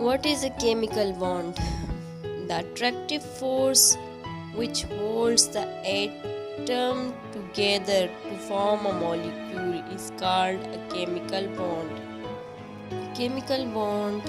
What is a chemical bond? The attractive force which holds the atom together to form a molecule is called a chemical bond. Chemical bond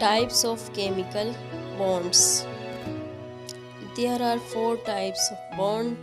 Types of chemical bonds. There are 4 types of bond.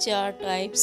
4 types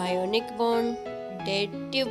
ionic bond, dative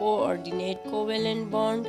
coordinate covalent bond,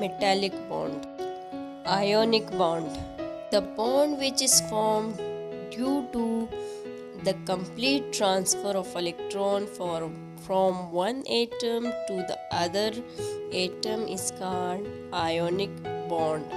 metallic bond. Ionic bond, the bond which is formed due to the complete transfer of electron from one atom to the other atom is called ionic bond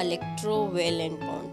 electrovalent bond.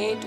8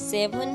7،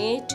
8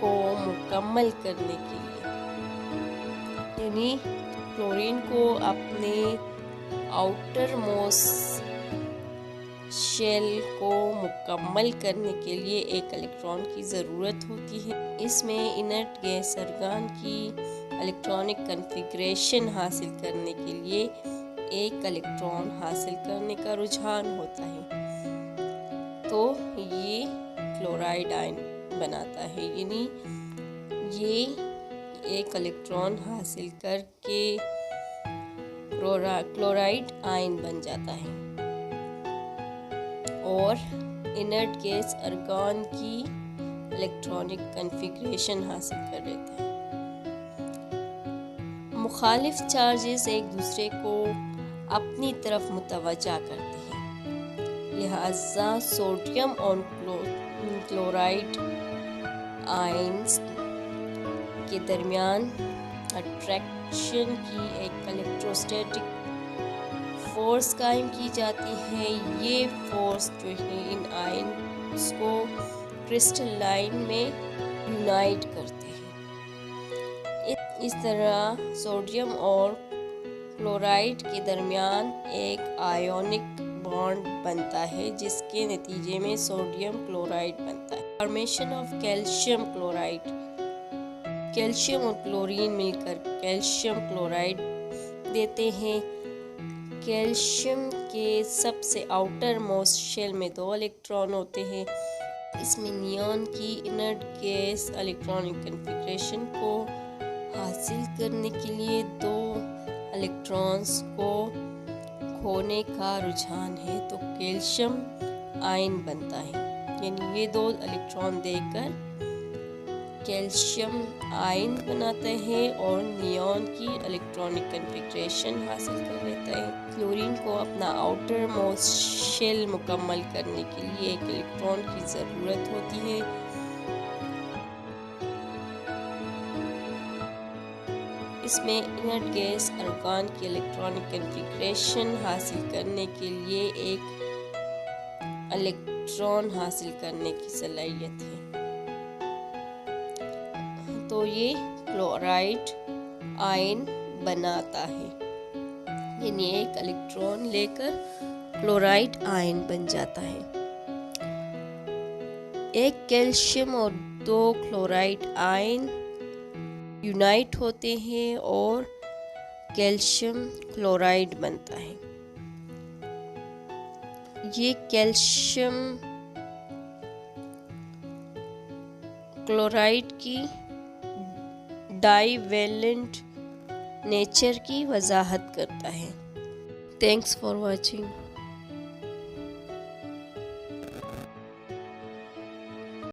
को मुकम्मल करने के लिए, यानी chlorine को अपने outer most shell को मुकम्मल करने के लिए एक इलेक्ट्रॉन की ज़रूरत होती है। इसमें इनर्ट गैस आर्गन की इलेक्ट्रॉनिक कन्फिग्रेशन हासिल करने के लिए एक इलेक्ट्रॉन हासिल करने का रुझान होता है, तो ये क्लोराइड आयन बनाता है, यानी ये एक इलेक्ट्रॉन हासिल करके क्लोराइड आयन बन जाता है और इनर्ट गैस आर्गन की इलेक्ट्रॉनिक कन्फिग्रेशन हासिल कर लेता है। मुखालिफ चार्जेस एक दूसरे को अपनी तरफ मुतवज्जा करते हैं, लिहाजा सोडियम और क्लोराइड आयंस के दरमियान अट्रैक्शन की एक इलेक्ट्रोस्टैटिक फोर्स कायम की जाती है। ये फोर्स जो है इन आयंस को क्रिस्टलाइन में यूनाइट करते हैं। इस तरह सोडियम और क्लोराइड के दरमियान एक आयोनिक बॉन्ड बनता है, जिसके नतीजे में सोडियम क्लोराइड बनता है। Formation of calcium chloride, calcium और क्लोरीन मिलकर कैल्शियम क्लोराइड देते हैं। कैल्शियम के सबसे आउटर मोस्ट शेल में 2 इलेक्ट्रॉन होते हैं। इसमें नियॉन की इनर्ट गैस इलेक्ट्रॉनिक कन्फिग्रेशन को हासिल करने के लिए 2 इलेक्ट्रॉन्स को खोने का रुझान है, तो कैल्शियम आयन बनता है, यानी ये 2 इलेक्ट्रॉन देकर कैल्शियम आयन बनाता है और नियॉन की इलेक्ट्रॉनिक कन्फिग्रेशन हासिल कर लेता है। क्लोरीन को अपना आउटर मोस्ट शेल मुकम्मल करने के लिए एक इलेक्ट्रॉन की ज़रूरत होती है। इसमें इनर्ट गैस आर्गन की इलेक्ट्रॉनिक कन्फिग्रेशन हासिल करने के लिए एक इलेक्ट्रॉन हासिल करने की सलाहियत है, तो ये क्लोराइड आयन बनाता है, यानी एक इलेक्ट्रॉन लेकर क्लोराइड आयन बन जाता है। एक कैल्शियम और 2 क्लोराइड आयन यूनाइट होते हैं और कैल्शियम क्लोराइड बनता है। ये कैल्शियम क्लोराइड की डाइवेलेंट नेचर की वजाहत करता है। Thanks for watching.